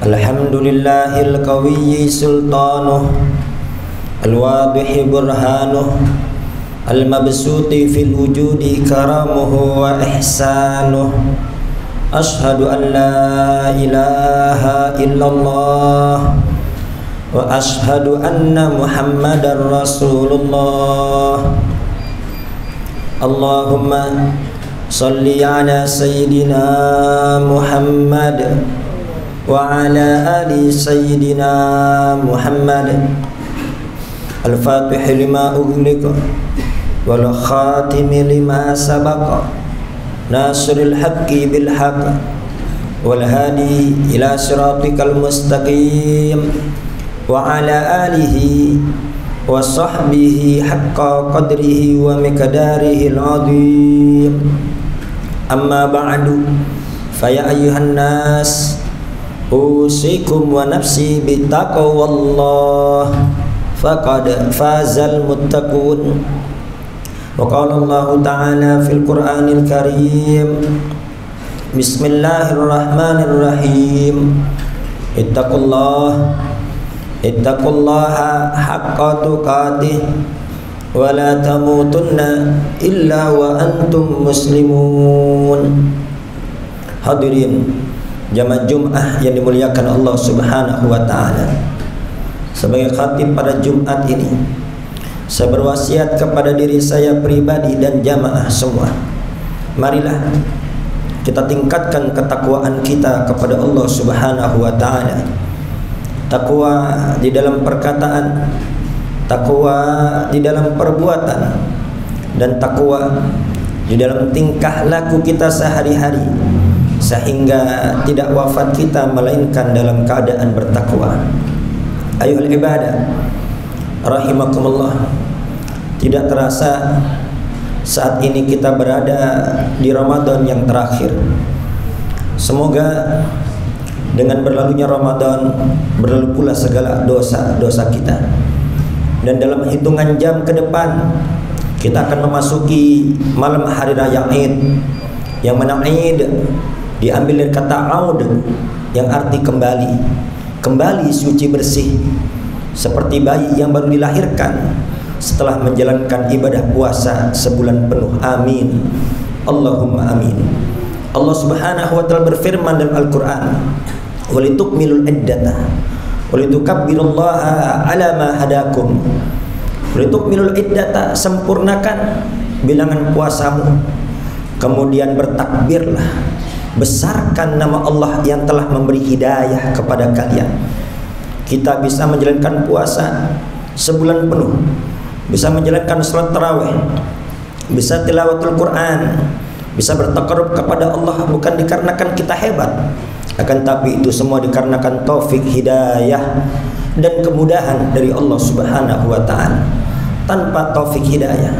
Alhamdulillahil qawiyyi sultanuh, al-wadihi burhanuh, al-mabsuti fil wujudi karamuhu wa ihsanuh. Ashhadu an la ilaha illallah wa ashhadu anna Muhammadar Rasulullah. Allahumma salli ala sayyidina Muhammad wa ala ali sayyidina Muhammad. Al-Fatih lima ughliqa wal khatimi lima sabaqa, nasril haqqi bil haqq wal hadi ila siratikal mustaqim wa ala alihi wa sahbihi haqqa qadrihi wa miqdarihi al-azim. Amma ba'du, fa ya ayyuhan nas usikum wa nafsi bittaqwallah faqad fazal muttaqun. Wa qala Allah ta'ala fil Qur'anil Karim, Bismillahirrahmanirrahim. Ittaqullaha haqqa tuqatih wa la tamutunna illa wa antum muslimun. Hadirin jamaah Jum'ah yang dimuliakan Allah Subhanahu wa ta'ala, sebagai khatib pada Jumat ini, saya berwasiat kepada diri saya pribadi dan jamaah semua, marilah kita tingkatkan ketakwaan kita kepada Allah Subhanahu wa ta'ala. Takwa di dalam perkataan, takwa di dalam perbuatan, dan takwa di dalam tingkah laku kita sehari-hari, sehingga tidak wafat kita melainkan dalam keadaan bertakwa. Ayuhal ibadah rahimakumullah, tidak terasa saat ini kita berada di Ramadan yang terakhir. Semoga dengan berlalunya Ramadan berlalu pula segala dosa-dosa kita, dan dalam hitungan jam ke depan kita akan memasuki malam hari raya Id, yang mana Id diambil dari kata aud yang arti kembali, kembali suci bersih, seperti bayi yang baru dilahirkan setelah menjalankan ibadah puasa sebulan penuh. Amin, Allahumma amin. Allah Subhanahu wa ta'ala berfirman dalam Al-Quran, walitukmilul iddata walitukabbirullaha ala ma hadakum. Walitukmilul iddata, sempurnakan bilangan puasamu, kemudian bertakbirlah, besarkan nama Allah yang telah memberi hidayah kepada kalian. Kita bisa menjalankan puasa sebulan penuh, bisa menjalankan salat tarawih, bisa tilawatul Quran, bisa bertakarrub kepada Allah bukan dikarenakan kita hebat, akan tapi itu semua dikarenakan taufik, hidayah, dan kemudahan dari Allah Subhanahu wa ta'ala. Tanpa taufik hidayah,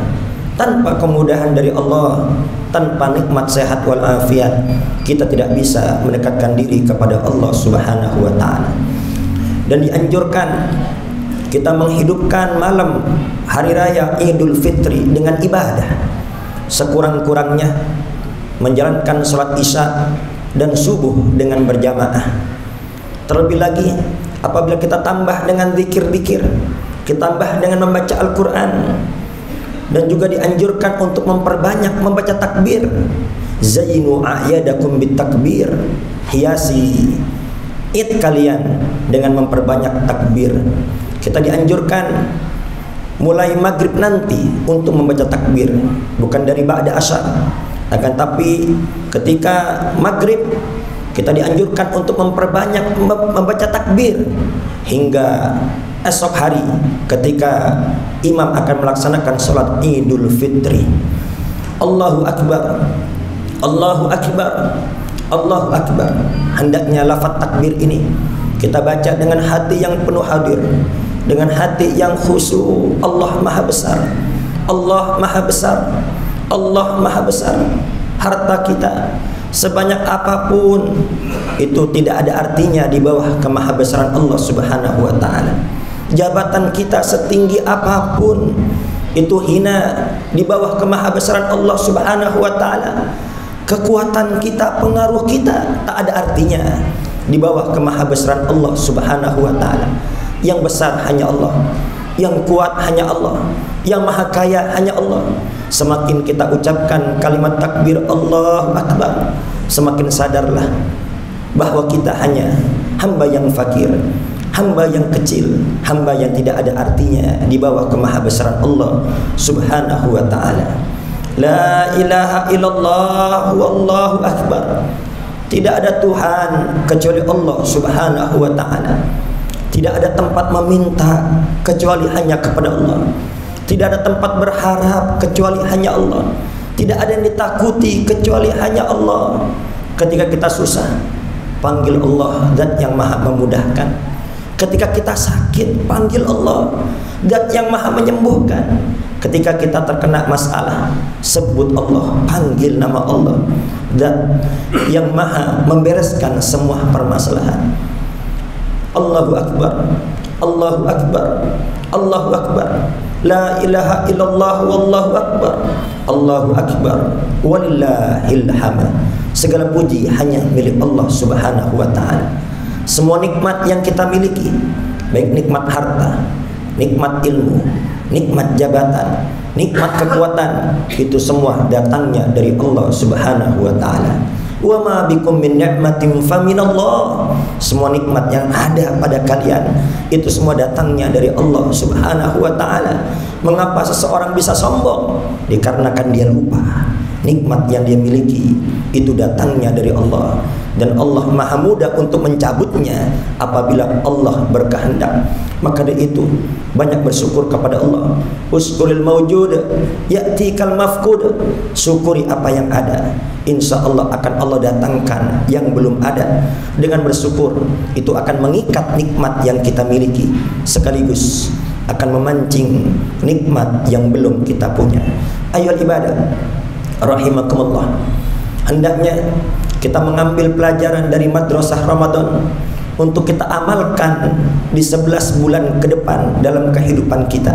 tanpa kemudahan dari Allah, tanpa nikmat sehat wal afiat, kita tidak bisa mendekatkan diri kepada Allah Subhanahu wa ta'ala. Dan dianjurkan kita menghidupkan malam hari raya Idul Fitri dengan ibadah, sekurang-kurangnya menjalankan sholat isya dan subuh dengan berjamaah. Terlebih lagi apabila kita tambah dengan zikir-zikir, kita tambah dengan membaca Al-Quran, dan juga dianjurkan untuk memperbanyak membaca takbir. Zayyinu a'yadakum bitakbir, hiasi id kalian dengan memperbanyak takbir. Kita dianjurkan mulai maghrib nanti untuk membaca takbir, bukan dari ba'da asyar, akan tapi ketika maghrib kita dianjurkan untuk memperbanyak membaca takbir hingga esok hari ketika imam akan melaksanakan sholat Idul Fitri. Allahu Akbar, Allahu Akbar, Allahu Akbar. Hendaknya lafaz takbir ini kita baca dengan hati yang penuh hadir, dengan hati yang khusyuk. Allah Maha Besar, Allah Maha Besar, Allah Maha Besar. Harta kita sebanyak apapun itu tidak ada artinya di bawah kemahabesaran Allah Subhanahu wa ta'ala. Jabatan kita setinggi apapun itu hina di bawah kemahabesaran Allah Subhanahu wa ta'ala. kekuatan kita, pengaruh kita tak ada artinya di bawah kemahabesaran Allah Subhanahu wa taala. Yang besar hanya Allah, yang kuat hanya Allah, yang maha kaya hanya Allah. Semakin kita ucapkan kalimat takbir Allahu Akbar, semakin sadarlah bahwa kita hanya hamba yang fakir, hamba yang kecil, hamba yang tidak ada artinya di bawah kemahabesaran Allah Subhanahu wa taala. La ilaha illallah wallahu akbar. Tidak ada Tuhan kecuali Allah Subhanahu wa taala. Tidak ada tempat meminta kecuali hanya kepada Allah. Tidak ada tempat berharap kecuali hanya Allah. Tidak ada yang ditakuti kecuali hanya Allah. Ketika kita susah, panggil Allah, Zat yang maha memudahkan. Ketika kita sakit, panggil Allah, Zat yang maha menyembuhkan. Ketika kita terkena masalah, sebut Allah, panggil nama Allah, Zat yang maha membereskan semua permasalahan. Allahu Akbar, Allahu Akbar, Allahu Akbar. La ilaha illallah wallahu akbar. Allahu akbar walillahil hamd. Segala puji hanya milik Allah Subhanahu wa taala. Semua nikmat yang kita miliki, baik nikmat harta, nikmat ilmu, nikmat jabatan, nikmat kekuatan, itu semua datangnya dari Allah Subhanahu wa taala. Wa ma bikum min ni'matin faminallah. Semua nikmat yang ada pada kalian itu semua datangnya dari Allah Subhanahu wa taala. Mengapa seseorang bisa sombong? Dikarenakan dia lupa nikmat yang dia miliki itu datangnya dari Allah, dan Allah maha mudah untuk mencabutnya apabila Allah berkehendak. Maka dari itu banyak bersyukur kepada Allah. Uskuril mawjud ya'tikal mafqud. Syukuri apa yang ada, insya Allah akan Allah datangkan yang belum ada. Dengan bersyukur itu akan mengikat nikmat yang kita miliki, sekaligus akan memancing nikmat yang belum kita punya. Ayo ibadah rahimakumullah, hendaknya kita mengambil pelajaran dari madrasah Ramadan untuk kita amalkan di 11 bulan ke depan dalam kehidupan kita.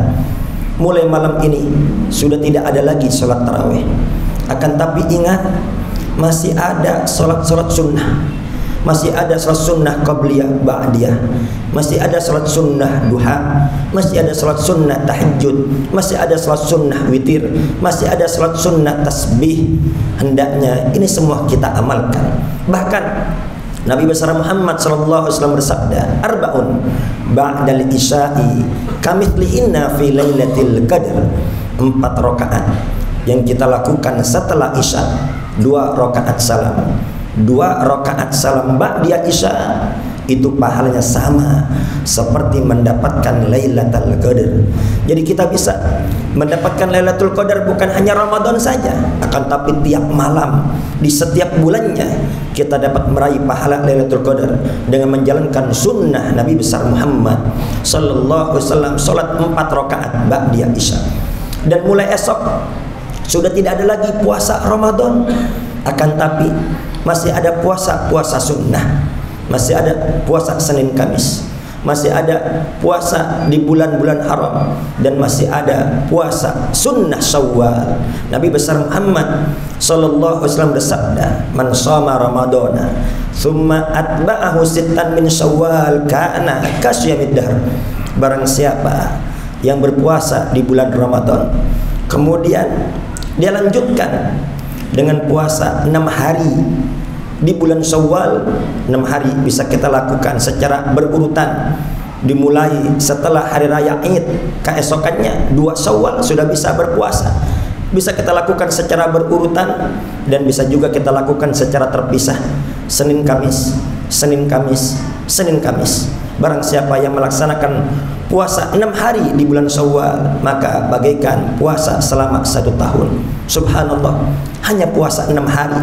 Mulai malam ini sudah tidak ada lagi sholat tarawih, akan tapi ingat, masih ada sholat-sholat sunnah, masih ada sholat sunnah qabliyah ba'diyah, masih ada sholat sunnah duha, masih ada sholat sunnah tahajud, masih ada sholat sunnah witir, masih ada sholat sunnah tasbih. Hendaknya ini semua kita amalkan. Bahkan Nabi besar Muhammad SAW bersabda, arba'un ba'dal isya'i kamithlihinna fi lailatul qadr. 4 rakaat yang kita lakukan setelah isya, 2 rakaat salam, 2 rakaat salam ba'da isya, itu pahalanya sama seperti mendapatkan Lailatul Qadar. Jadi kita bisa mendapatkan Lailatul Qadar bukan hanya Ramadan saja, akan tapi tiap malam di setiap bulannya kita dapat meraih pahala Lailatul Qadar dengan menjalankan sunnah Nabi besar Muhammad sallallahu alaihi wasallam, salat 4 rakaat ba'da isya. Dan mulai esok sudah tidak ada lagi puasa Ramadan, akan tapi masih ada puasa sunnah, masih ada puasa Senin Kamis, masih ada puasa di bulan-bulan haram, dan masih ada puasa sunnah Syawal. Nabi besar Muhammad sallallahu alaihi wasallam bersabda, man shoma ramadana thumma atba'ahu sittan min Syawal kana kasyamid dahr. Barang siapa yang berpuasa di bulan Ramadan, kemudian dia lanjutkan dengan puasa 6 hari di bulan Syawal. 6 hari bisa kita lakukan secara berurutan, dimulai setelah hari raya Id, keesokannya 2 Syawal sudah bisa berpuasa. Bisa kita lakukan secara berurutan dan bisa juga kita lakukan secara terpisah, Senin Kamis, Senin Kamis, Senin Kamis. Barang siapa yang melaksanakan puasa 6 hari di bulan Syawal, maka bagaikan puasa selama 1 tahun. Subhanallah, hanya puasa 6 hari,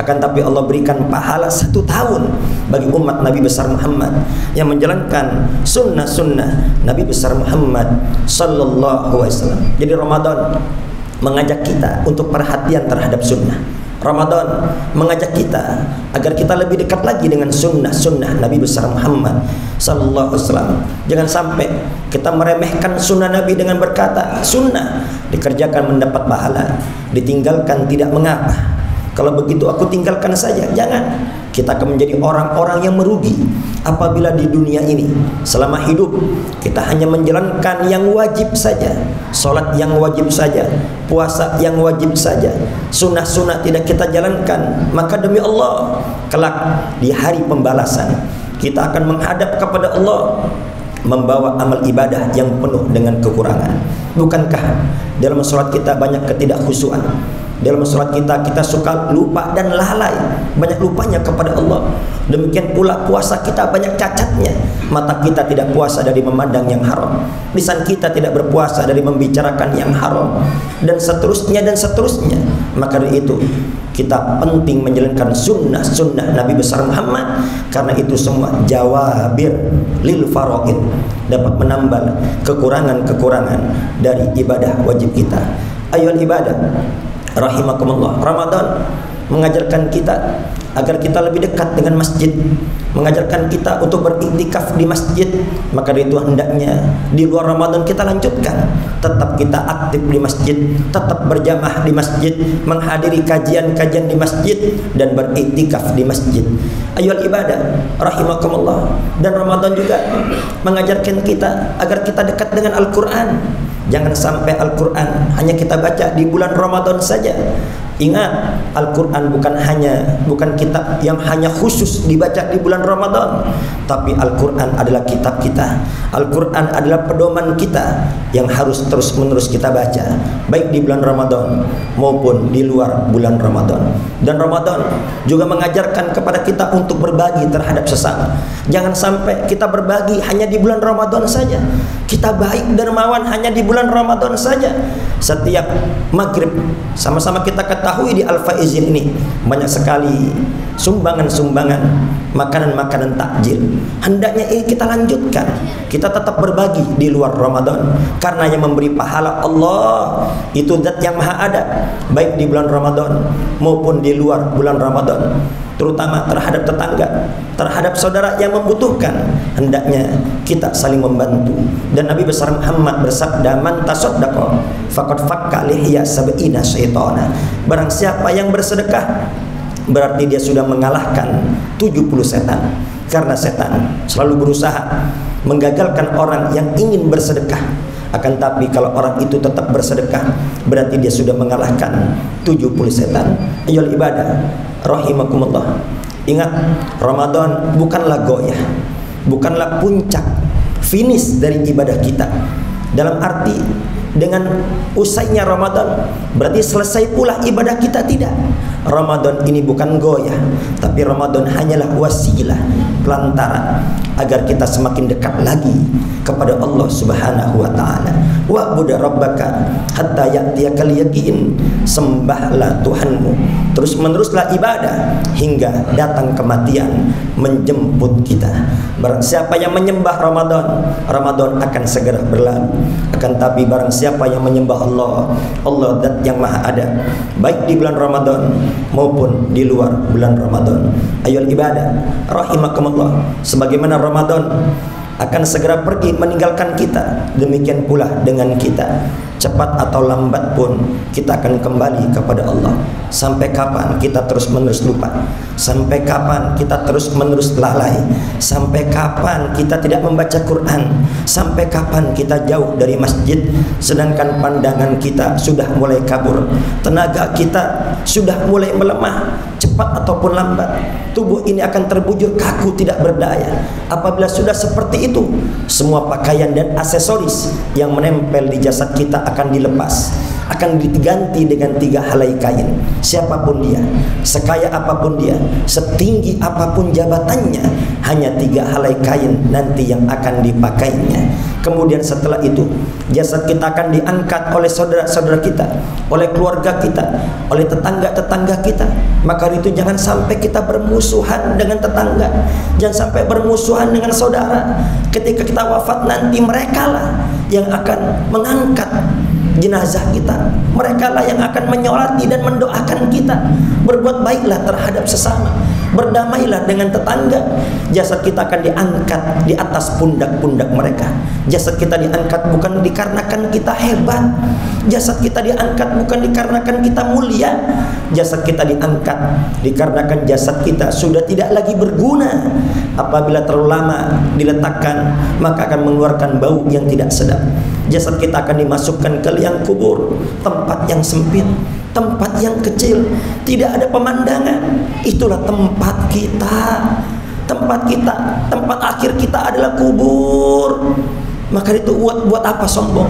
akan tapi Allah berikan pahala 1 tahun bagi umat Nabi besar Muhammad yang menjalankan sunnah-sunnah Nabi besar Muhammad sallallahu alaihi wasallam. Jadi Ramadan mengajak kita untuk perhatian terhadap sunnah. Ramadan mengajak kita agar kita lebih dekat lagi dengan sunnah-sunnah Nabi besar Muhammad sallallahu alaihi wasallam. Jangan sampai kita meremehkan sunnah Nabi dengan berkata sunnah dikerjakan mendapat pahala, ditinggalkan tidak mengapa. Kalau begitu aku tinggalkan saja. Jangan. Kita akan menjadi orang-orang yang merugi apabila di dunia ini selama hidup kita hanya menjalankan yang wajib saja, sholat yang wajib saja, puasa yang wajib saja, sunnah-sunnah tidak kita jalankan. Maka demi Allah, kelak di hari pembalasan kita akan menghadap kepada Allah membawa amal ibadah yang penuh dengan kekurangan. Bukankah dalam sholat kita banyak ketidakkhusyuan? Dalam sholat kita suka lupa dan lalai, banyak lupanya kepada Allah. Demikian pula puasa kita banyak cacatnya. Mata kita tidak puasa dari memandang yang haram, lisan kita tidak berpuasa dari membicarakan yang haram, dan seterusnya dan seterusnya. Maka dari itu kita penting menjalankan sunnah Nabi besar Muhammad, karena itu semua jawabir lil faraid, dapat menambal kekurangan-kekurangan dari ibadah wajib kita. Ayyuhal ibadah rahimakumullah, Ramadan mengajarkan kita agar kita lebih dekat dengan masjid, mengajarkan kita untuk beriktikaf di masjid. Maka dari itu hendaknya di luar Ramadan kita lanjutkan, tetap kita aktif di masjid, tetap berjamaah di masjid, menghadiri kajian-kajian di masjid, dan beriktikaf di masjid. Ayyuhal ibadah rahimakumullah. Dan Ramadan juga mengajarkan kita agar kita dekat dengan Al-Quran. Jangan sampai Al-Quran hanya kita baca di bulan Ramadan saja. Ingat, Al-Quran bukan kitab yang hanya khusus dibaca di bulan Ramadan, tapi Al-Quran adalah kitab kita. Al-Quran adalah pedoman kita yang harus terus-menerus kita baca, baik di bulan Ramadan maupun di luar bulan Ramadan. Dan Ramadan juga mengajarkan kepada kita untuk berbagi terhadap sesama. Jangan sampai kita berbagi hanya di bulan Ramadan saja, kita baik dermawan hanya di bulan Ramadan saja. Setiap maghrib sama-sama kita ketahui di Al-Faizin ini banyak sekali sumbangan-sumbangan makanan-makanan takjil. Hendaknya ini kita lanjutkan, kita tetap berbagi di luar Ramadan, karena yang memberi pahala Allah itu zat yang maha ada, baik di bulan Ramadan maupun di luar bulan Ramadan, terutama terhadap tetangga, terhadap saudara yang membutuhkan. Hendaknya kita saling membantu. Dan Nabi besar Muhammad bersabda, man tasaddaqa faqad fakka lihya sab'ina syaitana. Barang siapa yang bersedekah, berarti dia sudah mengalahkan 70 setan. Karena setan selalu berusaha menggagalkan orang yang ingin bersedekah. Akan tapi kalau orang itu tetap bersedekah, berarti dia sudah mengalahkan 70 setan. Ayyuhal ibadah rahimakumullah. Ingat, Ramadan bukanlah goyah, bukanlah puncak finish dari ibadah kita. Dalam arti dengan usainya Ramadan berarti selesai pula ibadah kita, tidak. Ramadan ini bukan goyah, tapi Ramadan hanyalah wasilah, pelantara agar kita semakin dekat lagi kepada Allah Subhanahu wa taala. Wa'bud rabbaka hatta ya'tiyakal yaqin. Sembahlah Tuhanmu, terus meneruslah ibadah hingga datang kematian menjemput kita. Barang siapa yang menyembah Ramadan, Ramadan akan segera berlalu. Akan tapi barang siapa yang menyembah Allah, Allah zat yang maha ada, baik di bulan Ramadan maupun di luar bulan Ramadan. Ayyuhal ibadah rahimakumullah, sebagaimana Ramadan akan segera pergi meninggalkan kita, demikian pula dengan kita. Cepat atau lambat pun kita akan kembali kepada Allah. Sampai kapan kita terus menerus lupa? Sampai kapan kita terus menerus lalai? Sampai kapan kita tidak membaca Quran? Sampai kapan kita jauh dari masjid, sedangkan pandangan kita sudah mulai kabur, tenaga kita sudah mulai melemah? Cepat ataupun lambat, tubuh ini akan terbujur kaku, tidak berdaya. Apabila sudah seperti itu, semua pakaian dan aksesoris yang menempel di jasad kita akan dilepas, akan diganti dengan 3 helai kain. Siapapun dia, sekaya apapun dia, setinggi apapun jabatannya, hanya 3 helai kain nanti yang akan dipakainya. Kemudian setelah itu, jasad kita akan diangkat oleh saudara-saudara kita, oleh keluarga kita, oleh tetangga-tetangga kita. Maka itu jangan sampai kita bermusuhan dengan tetangga, jangan sampai bermusuhan dengan saudara. Ketika kita wafat nanti, mereka lah yang akan mengangkat jenazah kita. Mereka lah yang akan menyolati dan mendoakan kita. Berbuat baiklah terhadap sesama, berdamailah dengan tetangga. Jasad kita akan diangkat di atas pundak-pundak mereka. Jasad kita diangkat bukan dikarenakan kita hebat. Jasad kita diangkat bukan dikarenakan kita mulia. Jasad kita diangkat dikarenakan jasad kita sudah tidak lagi berguna. Apabila terlalu lama diletakkan, maka akan mengeluarkan bau yang tidak sedap. Jasad kita akan dimasukkan ke liang kubur, tempat yang sempit, tempat yang kecil, tidak ada pemandangan. Itulah tempat kita. Tempat kita, tempat akhir kita adalah kubur. Maka itu buat apa sombong?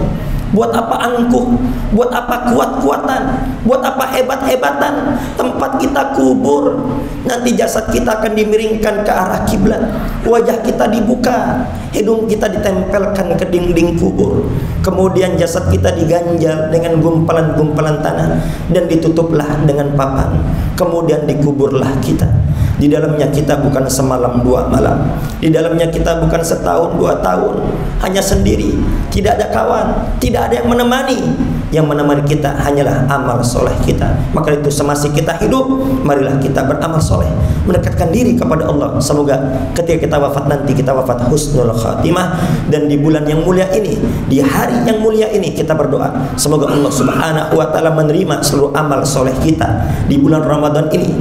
Buat apa angkuh? Buat apa kuat-kuatan? Buat apa hebat-hebatan? Tempat kita kubur. Nanti jasad kita akan dimiringkan ke arah kiblat. Wajah kita dibuka, hidung kita ditempelkan ke dinding kubur. Kemudian jasad kita diganjal dengan gumpalan-gumpalan tanah dan ditutuplah dengan papan. Kemudian dikuburlah kita. Di dalamnya kita bukan semalam dua malam. Di dalamnya kita bukan setahun dua tahun. Hanya sendiri, tidak ada kawan, tidak ada yang menemani. Yang menemani kita hanyalah amal soleh kita. Maka itu semasa kita hidup, marilah kita beramal soleh, mendekatkan diri kepada Allah. Semoga ketika kita wafat nanti, kita wafat husnul khatimah. Dan di bulan yang mulia ini, di hari yang mulia ini, kita berdoa semoga Allah subhanahu wa ta'ala menerima seluruh amal soleh kita di bulan Ramadan ini,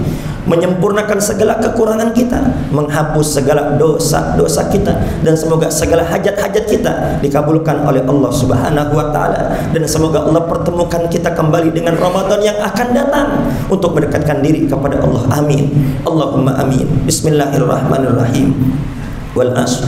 menyempurnakan segala kekurangan kita, menghapus segala dosa-dosa kita, dan semoga segala hajat-hajat kita dikabulkan oleh Allah subhanahu wa ta'ala. Dan semoga Allah pertemukan kita kembali dengan Ramadan yang akan datang untuk mendekatkan diri kepada Allah. Amin. Allahumma amin. Bismillahirrahmanirrahim. Wal asr.